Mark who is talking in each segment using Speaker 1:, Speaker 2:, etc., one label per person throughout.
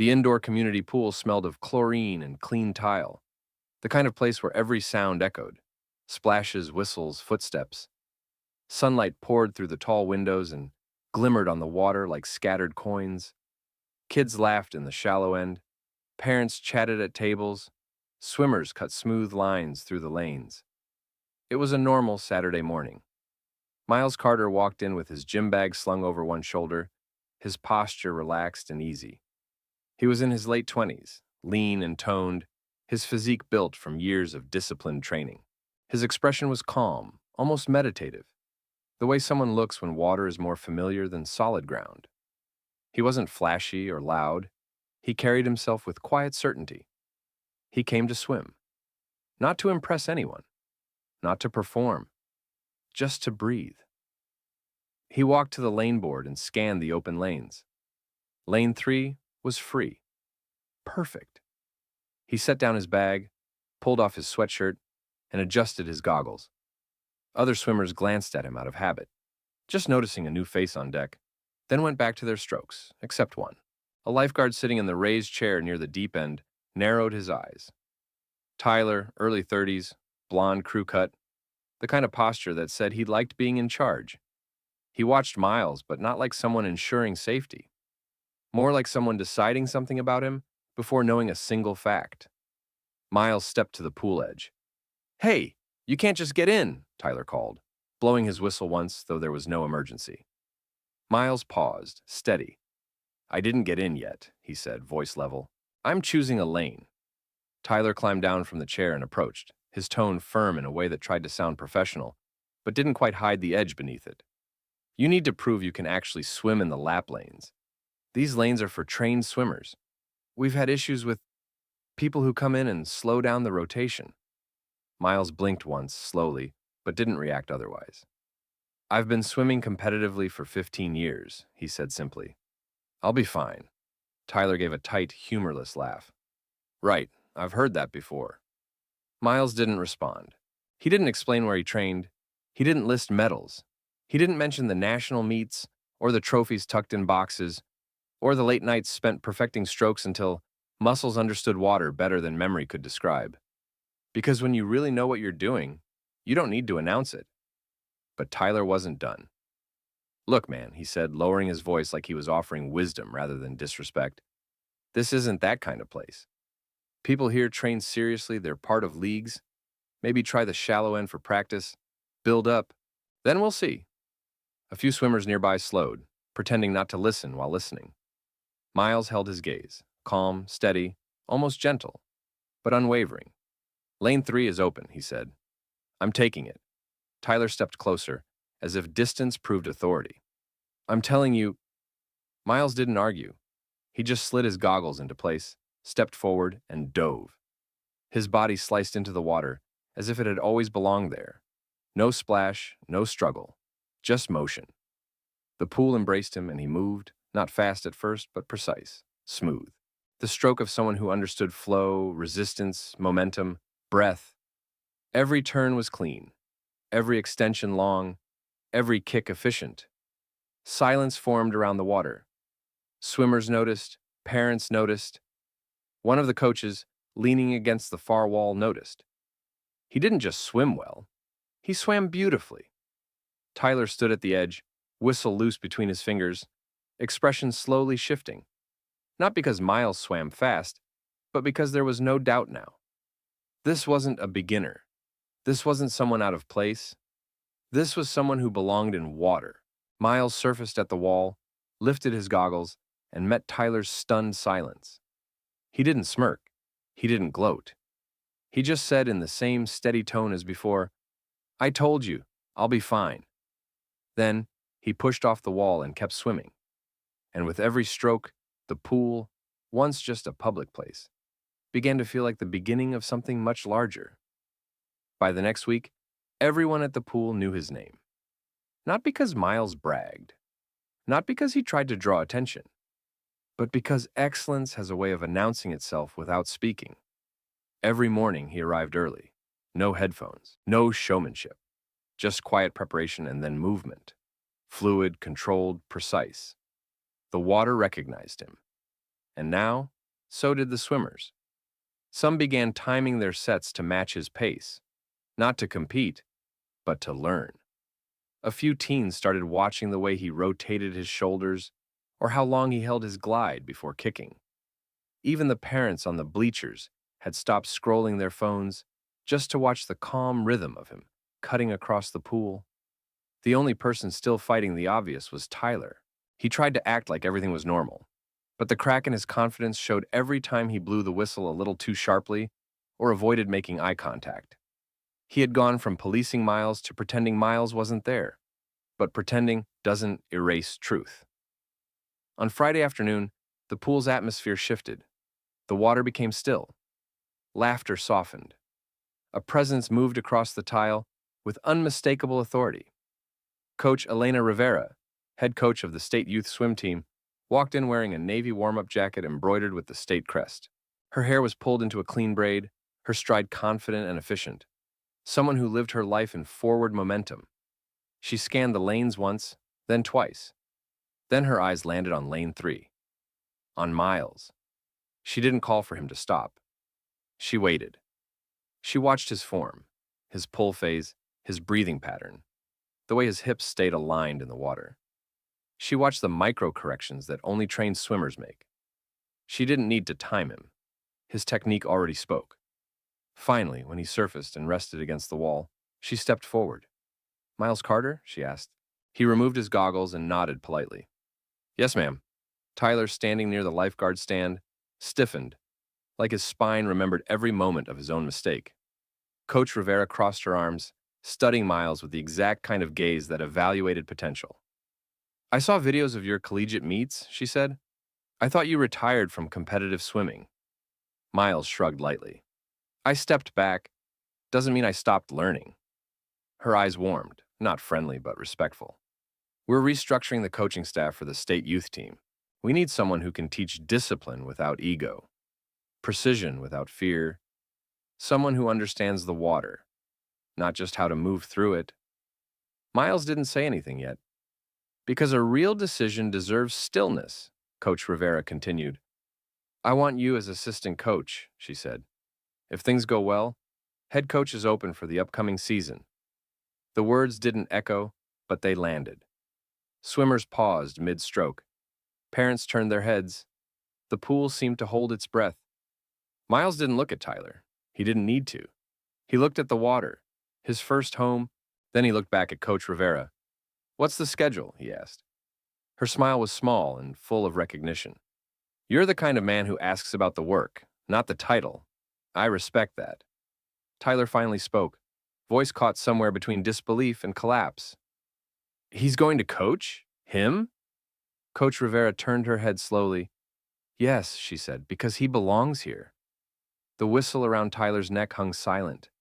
Speaker 1: The indoor community pool smelled of chlorine and clean tile, the kind of place where every sound echoed: splashes, whistles, footsteps. Sunlight poured through the tall windows and glimmered on the water like scattered coins. Kids laughed in the shallow end. Parents chatted at tables. Swimmers cut smooth lines through the lanes. It was a normal Saturday morning. Miles Carter walked in with his gym bag slung over one shoulder, his posture relaxed and easy. He was in his late 20s, lean and toned, his physique built from years of disciplined training. His expression was calm, almost meditative, the way someone looks when water is more familiar than solid ground. He wasn't flashy or loud. He carried himself with quiet certainty. He came to swim, not to impress anyone, not to perform, just to breathe. He walked to the lane board and scanned the open lanes. Lane 3 was free. Perfect. He set down his bag, pulled off his sweatshirt, and adjusted his goggles. Other swimmers glanced at him out of habit, just noticing a new face on deck, then went back to their strokes, except one. A lifeguard sitting in the raised chair near the deep end narrowed his eyes. Tyler, early 30s, blonde crew cut, the kind of posture that said he liked being in charge. He watched Miles, but not like someone ensuring safety, more like someone deciding something about him before knowing a single fact. Miles stepped to the pool edge. "Hey, you can't just get in," Tyler called, blowing his whistle once, though there was no emergency. Miles paused, steady. "I didn't get in yet," he said, voice level. "I'm choosing a lane." Tyler climbed down from the chair and approached, his tone firm in a way that tried to sound professional, but didn't quite hide the edge beneath it. "You need to prove you can actually swim in the lap lanes. These lanes are for trained swimmers. We've had issues with people who come in and slow down the rotation." Miles blinked once, slowly, but didn't react otherwise. "I've been swimming competitively for 15 years, he said simply. "I'll be fine." Tyler gave a tight, humorless laugh. "Right, I've heard that before." Miles didn't respond. He didn't explain where he trained. He didn't list medals. He didn't mention the national meets, or the trophies tucked in boxes, or the late nights spent perfecting strokes until muscles understood water better than memory could describe. Because when you really know what you're doing, you don't need to announce it. But Tyler wasn't done. "Look, man," he said, lowering his voice like he was offering wisdom rather than disrespect. "This isn't that kind of place. People here train seriously, they're part of leagues. Maybe try the shallow end for practice, build up, then we'll see." A few swimmers nearby slowed, pretending not to listen while listening. Miles held his gaze, calm, steady, almost gentle, but unwavering. "Lane 3 is open," he said. "I'm taking it." Tyler stepped closer, as if distance proved authority. "I'm telling you—" Miles didn't argue. He just slid his goggles into place, stepped forward, and dove. His body sliced into the water, as if it had always belonged there. No splash, no struggle, just motion. The pool embraced him, and he moved, not fast at first, but precise, smooth. The stroke of someone who understood flow, resistance, momentum, breath. Every turn was clean, every extension long, every kick efficient. Silence formed around the water. Swimmers noticed, parents noticed. One of the coaches, leaning against the far wall, noticed. He didn't just swim well, he swam beautifully. Tyler stood at the edge, whistle loose between his fingers, expression slowly shifting. Not because Miles swam fast, but because there was no doubt now. This wasn't a beginner. This wasn't someone out of place. This was someone who belonged in water. Miles surfaced at the wall, lifted his goggles, and met Tyler's stunned silence. He didn't smirk. He didn't gloat. He just said in the same steady tone as before, "I told you, I'll be fine." Then, he pushed off the wall and kept swimming. And with every stroke, the pool, once just a public place, began to feel like the beginning of something much larger. By the next week, everyone at the pool knew his name. Not because Miles bragged, not because he tried to draw attention, but because excellence has a way of announcing itself without speaking. Every morning he arrived early. No headphones, no showmanship, just quiet preparation and then movement. Fluid, controlled, precise. The water recognized him. And now, so did the swimmers. Some began timing their sets to match his pace, not to compete, but to learn. A few teens started watching the way he rotated his shoulders or how long he held his glide before kicking. Even the parents on the bleachers had stopped scrolling their phones just to watch the calm rhythm of him cutting across the pool. The only person still fighting the obvious was Tyler. He tried to act like everything was normal, but the crack in his confidence showed every time he blew the whistle a little too sharply or avoided making eye contact. He had gone from policing Miles to pretending Miles wasn't there, but pretending doesn't erase truth. On Friday afternoon, the pool's atmosphere shifted. The water became still. Laughter softened. A presence moved across the tile with unmistakable authority. Coach Elena Rivera, head coach of the state youth swim team, walked in wearing a navy warm-up jacket embroidered with the state crest. Her hair was pulled into a clean braid, her stride confident and efficient. Someone who lived her life in forward momentum. She scanned the lanes once, then twice. Then her eyes landed on lane 3. On Miles. She didn't call for him to stop. She waited. She watched his form, his pull phase, his breathing pattern, the way his hips stayed aligned in the water. She watched the micro-corrections that only trained swimmers make. She didn't need to time him. His technique already spoke. Finally, when he surfaced and rested against the wall, she stepped forward. "Miles Carter?" she asked. He removed his goggles and nodded politely. "Yes, ma'am." Tyler, standing near the lifeguard stand, stiffened, like his spine remembered every moment of his own mistake. Coach Rivera crossed her arms, studying Miles with the exact kind of gaze that evaluated potential. "I saw videos of your collegiate meets," she said. "I thought you retired from competitive swimming." Miles shrugged lightly. "I stepped back. Doesn't mean I stopped learning." Her eyes warmed, not friendly but respectful. "We're restructuring the coaching staff for the state youth team. We need someone who can teach discipline without ego, precision without fear, someone who understands the water, not just how to move through it." Miles didn't say anything yet. "Because a real decision deserves stillness," Coach Rivera continued. "I want you as assistant coach," she said. "If things go well, head coach is open for the upcoming season." The words didn't echo, but they landed. Swimmers paused mid-stroke. Parents turned their heads. The pool seemed to hold its breath. Miles didn't look at Tyler. He didn't need to. He looked at the water, his first home, then he looked back at Coach Rivera. "What's the schedule?" he asked. Her smile was small and full of recognition. "You're the kind of man who asks about the work, not the title. I respect that." Tyler finally spoke, voice caught somewhere between disbelief and collapse. "He's going to coach? Him?" Coach Rivera turned her head slowly. "Yes," she said, "because he belongs here." The whistle around Tyler's neck hung silent.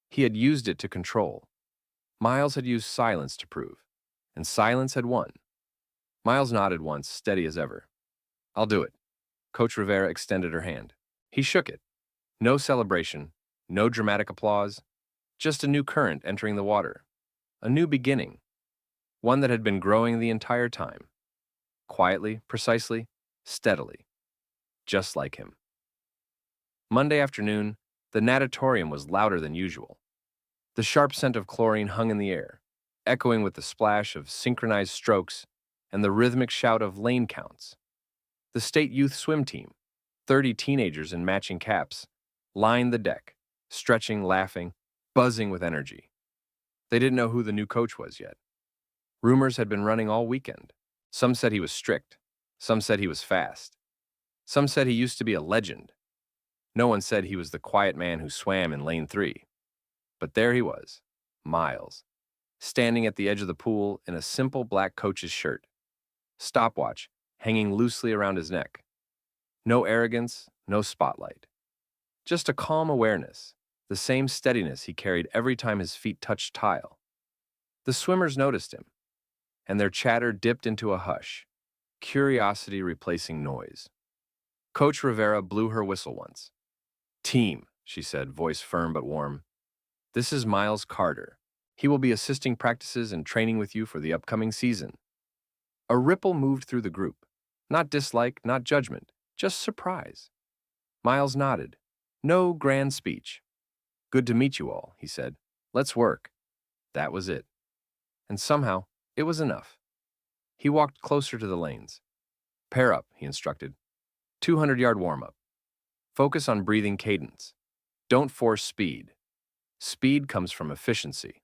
Speaker 1: He had used it to control. Miles had used silence to prove, and silence had won. Miles nodded once, steady as ever. "I'll do it." Coach Rivera extended her hand. He shook it. No celebration, no dramatic applause, just a new current entering the water. A new beginning. One that had been growing the entire time. Quietly, precisely, steadily. Just like him. Monday afternoon, the natatorium was louder than usual. The sharp scent of chlorine hung in the air, echoing with the splash of synchronized strokes and the rhythmic shout of lane counts. The state youth swim team, 30 teenagers in matching caps, lined the deck, stretching, laughing, buzzing with energy. They didn't know who the new coach was yet. Rumors had been running all weekend. Some said he was strict. Some said he was fast. Some said he used to be a legend. No one said he was the quiet man who swam in lane 3. But there he was, Miles, standing at the edge of the pool in a simple black coach's shirt. Stopwatch hanging loosely around his neck. No arrogance, no spotlight. Just a calm awareness, the same steadiness he carried every time his feet touched tile. The swimmers noticed him, and their chatter dipped into a hush, curiosity replacing noise. Coach Rivera blew her whistle once. "Team," she said, voice firm but warm. "This is Miles Carter. He will be assisting practices and training with you for the upcoming season." A ripple moved through the group. Not dislike, not judgment, Just surprise. Miles nodded. No grand speech. Good to meet you all, he said. Let's work. That was it. And somehow, it was enough. He walked closer to the lanes. Pair up, he instructed. 200-yard warm-up. Focus on breathing cadence. Don't force speed. Speed comes from efficiency.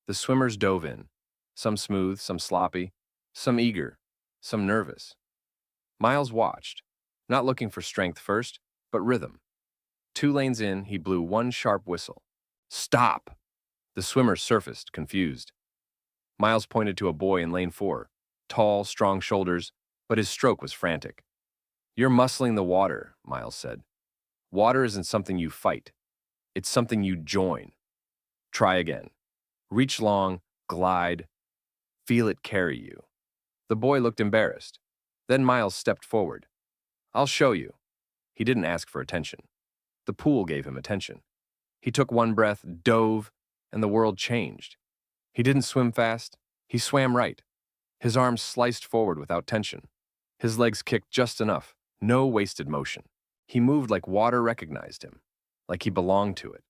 Speaker 1: The swimmers dove in, some smooth, some sloppy, some eager, some nervous. Miles watched, not looking for strength first, but rhythm. 2 lanes in, he blew one sharp whistle. Stop! The swimmer surfaced, confused. Miles pointed to a boy in lane 4, tall, strong shoulders, but his stroke was frantic. You're muscling the water, Miles said. Water isn't something you fight. It's something you join. Try again. Reach long, glide, feel it carry you. The boy looked embarrassed. Then Miles stepped forward. I'll show you. He didn't ask for attention. The pool gave him attention. He took one breath, dove, and the world changed. He didn't swim fast. He swam right. His arms sliced forward without tension. His legs kicked just enough. No wasted motion. He moved like water recognized him, like he belonged to it.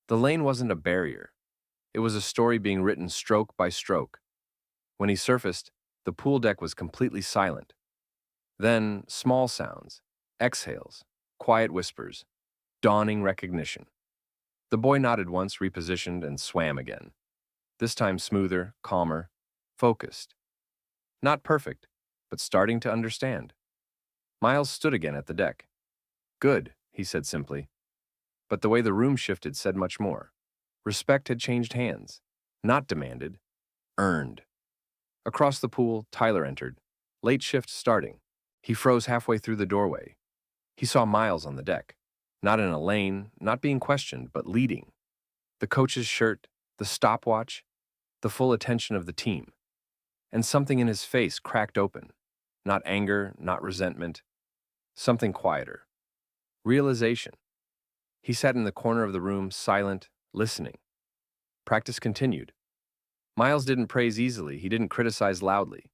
Speaker 1: The lane wasn't a barrier. It was a story being written stroke by stroke. When he surfaced, the pool deck was completely silent. Then, small sounds, exhales, quiet whispers, dawning recognition. The boy nodded once, repositioned, and swam again. This time smoother, calmer, focused. Not perfect, but starting to understand. Miles stood again at the deck. Good, he said simply. But the way the room shifted said much more. Respect had changed hands. Not demanded, earned. Across the pool, Tyler entered. Late shift starting. He froze halfway through the doorway. He saw Miles on the deck. Not in a lane, not being questioned, but leading. The coach's shirt, the stopwatch, the full attention of the team. And something in his face cracked open. Not anger, not resentment. Something quieter. Realization. He sat in the corner of the room, silent, listening. Practice continued. Miles didn't praise easily, he didn't criticize loudly.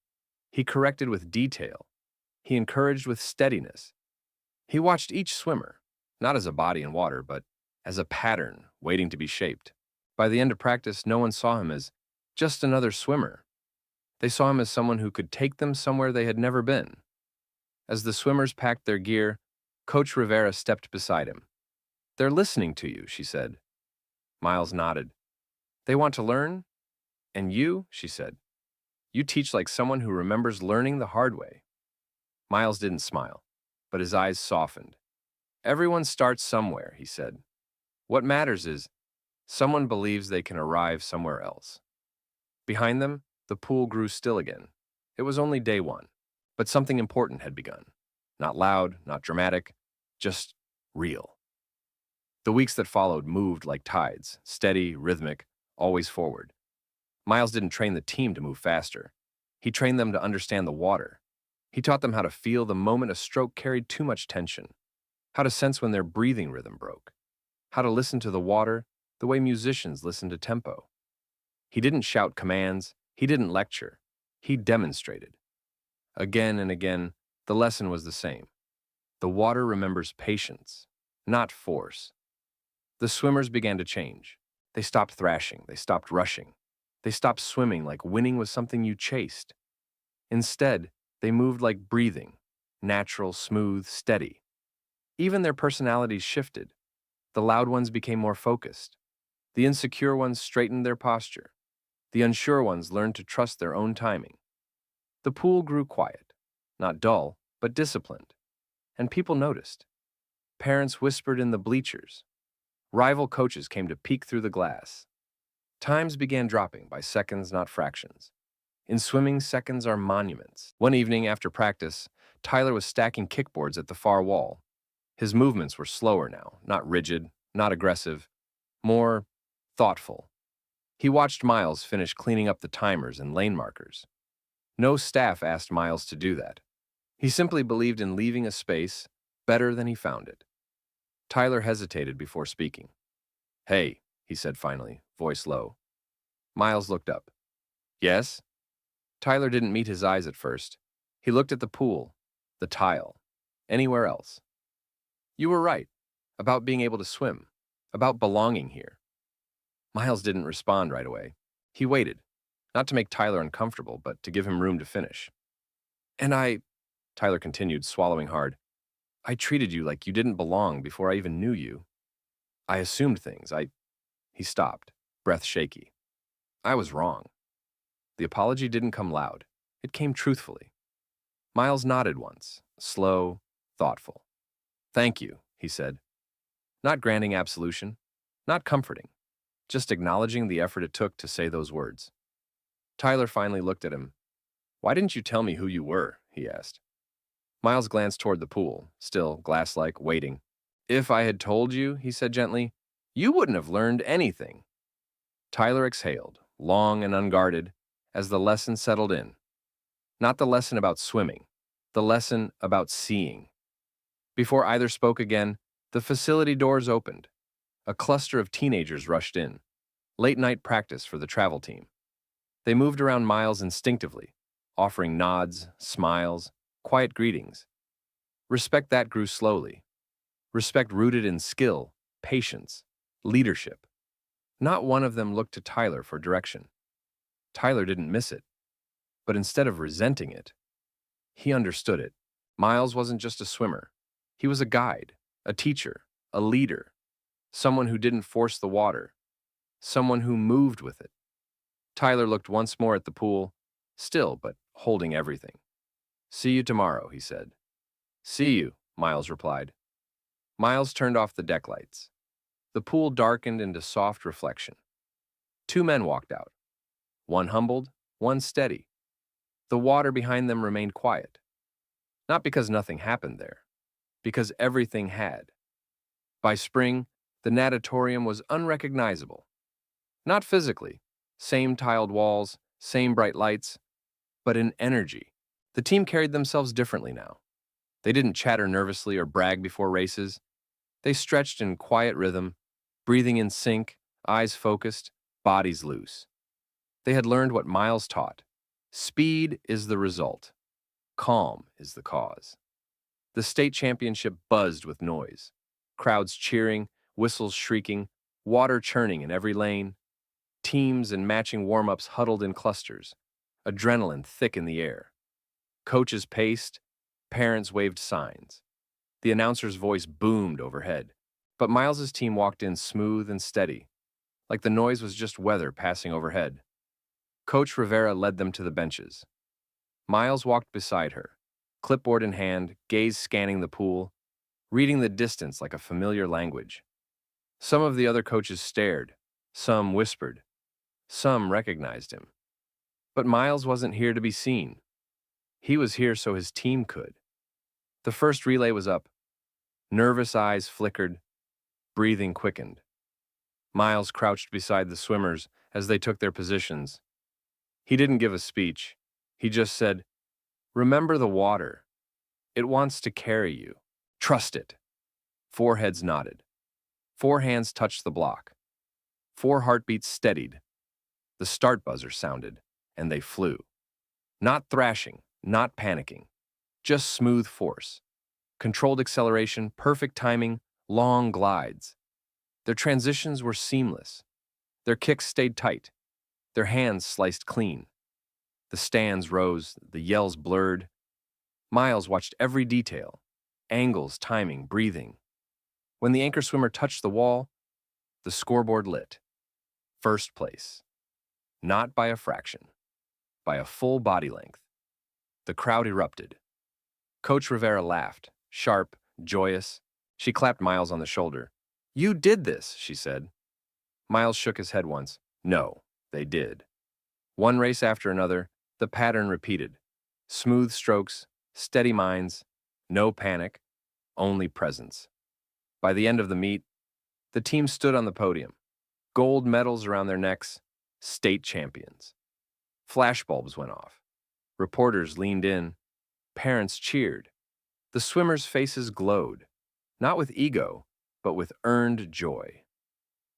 Speaker 1: He corrected with detail. He encouraged with steadiness. He watched each swimmer, not as a body in water, but as a pattern waiting to be shaped. By the end of practice, no one saw him as just another swimmer. They saw him as someone who could take them somewhere they had never been. As the swimmers packed their gear, Coach Rivera stepped beside him. They're listening to you, she said. Miles nodded. They want to learn? And you, she said. You teach like someone who remembers learning the hard way. Miles didn't smile, but his eyes softened. Everyone starts somewhere, he said. What matters is someone believes they can arrive somewhere else. Behind them, the pool grew still again. It was only day 1, but something important had begun. Not loud, not dramatic, just real. The weeks that followed moved like tides, steady, rhythmic, always forward. Miles didn't train the team to move faster. He trained them to understand the water. He taught them how to feel the moment a stroke carried too much tension, how to sense when their breathing rhythm broke, how to listen to the water the way musicians listen to tempo. He didn't shout commands, he didn't lecture, he demonstrated. Again and again, the lesson was the same. The water remembers patience, not force. The swimmers began to change. They stopped thrashing, they stopped rushing. They stopped swimming like winning was something you chased. Instead, they moved like breathing, natural, smooth, steady. Even their personalities shifted. The loud ones became more focused. The insecure ones straightened their posture. The unsure ones learned to trust their own timing. The pool grew quiet, not dull, but disciplined. And people noticed. Parents whispered in the bleachers. Rival coaches came to peek through the glass. Times began dropping by seconds, not fractions. In swimming, seconds are monuments. One evening after practice, Tyler was stacking kickboards at the far wall. His movements were slower now, not rigid, not aggressive, more thoughtful. He watched Miles finish cleaning up the timers and lane markers. No staff asked Miles to do that. He simply believed in leaving a space better than he found it. Tyler hesitated before speaking. Hey, he said finally, voice low. Miles looked up. Yes? Tyler didn't meet his eyes at first. He looked at the pool, the tile, anywhere else. You were right about being able to swim, about belonging here. Miles didn't respond right away. He waited, not to make Tyler uncomfortable, but to give him room to finish. And Tyler continued, swallowing hard, I treated you like you didn't belong before I even knew you. I assumed things. He stopped, breath shaky. I was wrong. The apology didn't come loud. It came truthfully. Miles nodded once, slow, thoughtful. Thank you, he said. Not granting absolution, not comforting, just acknowledging the effort it took to say those words. Tyler finally looked at him. Why didn't you tell me who you were? He asked. Miles glanced toward the pool, still glass-like, waiting. If I had told you, he said gently, you wouldn't have learned anything. Tyler exhaled, long and unguarded, as the lesson settled in. Not the lesson about swimming, the lesson about seeing. Before either spoke again, the facility doors opened. A cluster of teenagers rushed in. Late-night practice for the travel team. They moved around Miles instinctively, offering nods, smiles, quiet greetings. Respect that grew slowly. Respect rooted in skill, patience, leadership. Not one of them looked to Tyler for direction. Tyler didn't miss it, but instead of resenting it, he understood it. Miles wasn't just a swimmer. He was a guide, a teacher, a leader, someone who didn't force the water, someone who moved with it. Tyler looked once more at the pool, still but holding everything. See you tomorrow, he said. See you, Miles replied. Miles turned off the deck lights. The pool darkened into soft reflection. Two men walked out. One humbled, one steady. The water behind them remained quiet. Not because nothing happened there, because everything had. By spring, the natatorium was unrecognizable. Not physically, same tiled walls, same bright lights, but in energy. The team carried themselves differently now. They didn't chatter nervously or brag before races. They stretched in quiet rhythm, breathing in sync, eyes focused, bodies loose. They had learned what Miles taught. Speed is the result. Calm is the cause. The state championship buzzed with noise. Crowds cheering, whistles shrieking, water churning in every lane. Teams and matching warm-ups huddled in clusters, adrenaline thick in the air. Coaches paced, parents waved signs. The announcer's voice boomed overhead, but Miles's team walked in smooth and steady, like the noise was just weather passing overhead. Coach Rivera led them to the benches. Miles walked beside her, clipboard in hand, gaze scanning the pool, reading the distance like a familiar language. Some of the other coaches stared, some whispered, some recognized him. But Miles wasn't here to be seen. He was here so his team could. The first relay was up. Nervous eyes flickered, breathing quickened. Miles crouched beside the swimmers as they took their positions. He didn't give a speech. He just said, remember the water. It wants to carry you. Trust it. 4 heads nodded. 4 hands touched the block. 4 heartbeats steadied. The start buzzer sounded, and they flew. Not thrashing, not panicking, just smooth force. Controlled acceleration, perfect timing, long glides. Their transitions were seamless. Their kicks stayed tight. Their hands sliced clean. The stands rose, the yells blurred. Miles watched every detail, angles, timing, breathing. When the anchor swimmer touched the wall, the scoreboard lit. First place. Not by a fraction, by a full body length. The crowd erupted. Coach Rivera laughed, sharp, joyous. She clapped Miles on the shoulder. You did this, she said. Miles shook his head once. No, they did. One race after another, the pattern repeated. Smooth strokes, steady minds, no panic, only presence. By the end of the meet, the team stood on the podium, gold medals around their necks, state champions. Flashbulbs went off. Reporters leaned in. Parents cheered. The swimmers' faces glowed, not with ego, but with earned joy.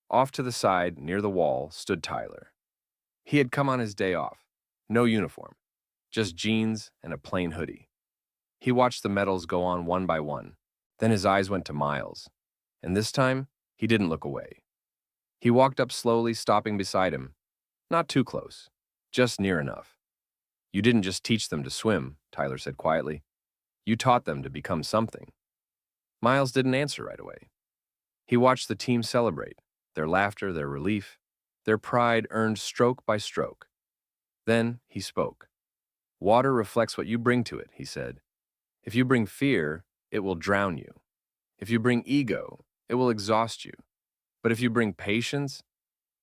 Speaker 1: Off to the side, near the wall, stood Tyler. He had come on his day off. No uniform, just jeans and a plain hoodie. He watched the medals go on one by one. Then his eyes went to Miles, and this time, he didn't look away. He walked up slowly, stopping beside him. Not too close, just near enough. You didn't just teach them to swim, Tyler said quietly. You taught them to become something. Miles didn't answer right away. He watched the team celebrate, their laughter, their relief, their pride earned stroke by stroke. Then he spoke. Water reflects what you bring to it, he said. If you bring fear, it will drown you. If you bring ego, it will exhaust you. But if you bring patience,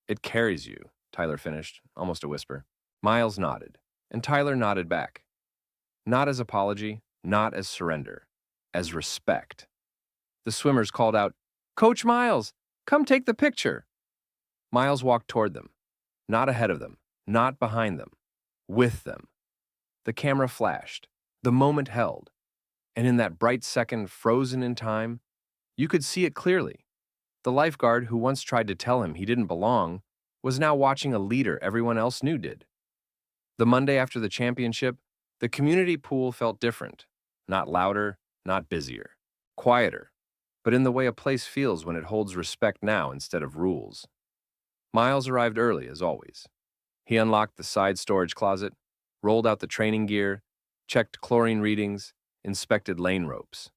Speaker 1: it carries you, Tyler finished, almost a whisper. Miles nodded, and Tyler nodded back. Not as apology, not as surrender, as respect. The swimmers called out, Coach Miles, come take the picture. Miles walked toward them, not ahead of them, not behind them, with them. The camera flashed, the moment held, and in that bright second frozen in time, you could see it clearly. The lifeguard who once tried to tell him he didn't belong was now watching a leader everyone else knew did. The Monday after the championship, the community pool felt different, not louder, not busier, quieter, but in the way a place feels when it holds respect now instead of rules. Miles arrived early, as always. He unlocked the side storage closet, rolled out the training gear, checked chlorine readings, inspected lane ropes.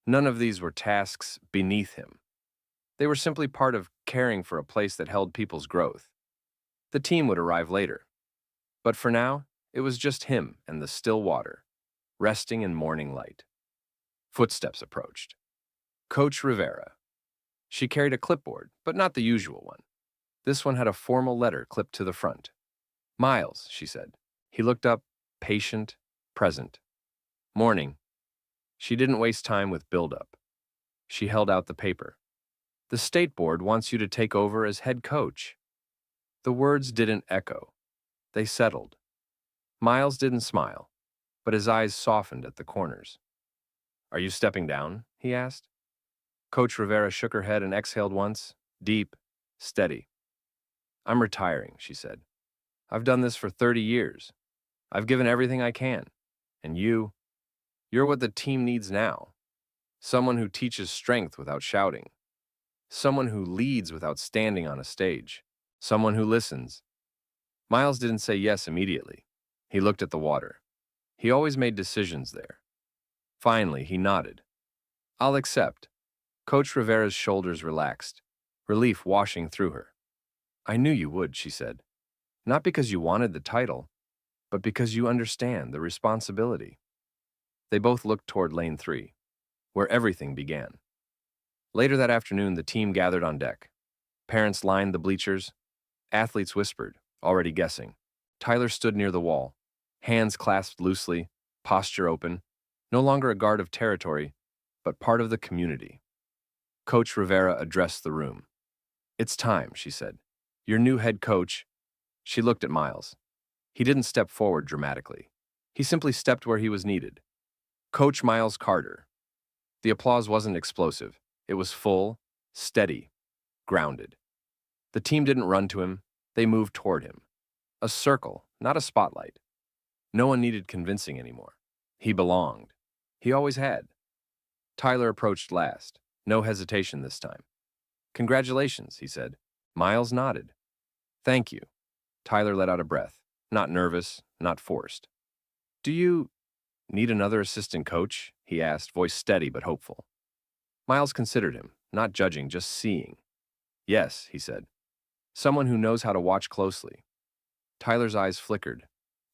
Speaker 1: None of these were tasks beneath him. They were simply part of caring for a place that held people's growth. The team would arrive later. But for now, it was just him and the still water, resting in morning light. Footsteps approached. Coach Rivera. She carried a clipboard, but not the usual one. This one had a formal letter clipped to the front. Miles, she said. He looked up, patient, present. Morning. She didn't waste time with build-up. She held out the paper. The state board wants you to take over as head coach. The words didn't echo. They settled. Miles didn't smile, but his eyes softened at the corners. Are you stepping down? He asked. Coach Rivera shook her head and exhaled once, deep, steady. I'm retiring, she said. I've done this for 30 years. I've given everything I can. And you're what the team needs now. Someone who teaches strength without shouting. Someone who leads without standing on a stage. Someone who listens. Miles didn't say yes immediately. He looked at the water. He always made decisions there. Finally, he nodded. I'll accept. Coach Rivera's shoulders relaxed, relief washing through her. I knew you would, she said. Not because you wanted the title, but because you understand the responsibility. They both looked toward Lane 3, where everything began. Later that afternoon, the team gathered on deck. Parents lined the bleachers. Athletes whispered, already guessing. Tyler stood near the wall, hands clasped loosely, posture open, no longer a guard of territory, but part of the community. Coach Rivera addressed the room. It's time, she said. Your new head coach. She looked at Miles. He didn't step forward dramatically. He simply stepped where he was needed. Coach Miles Carter. The applause wasn't explosive. It was full, steady, grounded. The team didn't run to him. They moved toward him. A circle, not a spotlight. No one needed convincing anymore. He belonged. He always had. Tyler approached last. No hesitation this time. Congratulations, he said. Miles nodded. Thank you. Tyler let out a breath. Not nervous, not forced. Do you need another assistant coach? He asked, voice steady but hopeful. Miles considered him, not judging, just seeing. Yes, he said. Someone who knows how to watch closely. Tyler's eyes flickered,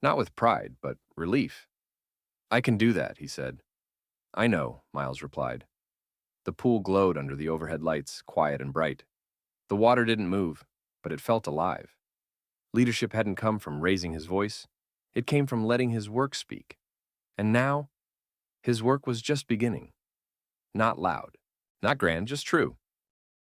Speaker 1: not with pride, but relief. I can do that, he said. I know, Miles replied. The pool glowed under the overhead lights, quiet and bright. The water didn't move, but it felt alive. Leadership hadn't come from raising his voice. It came from letting his work speak. And now, his work was just beginning. Not loud, not grand, just true.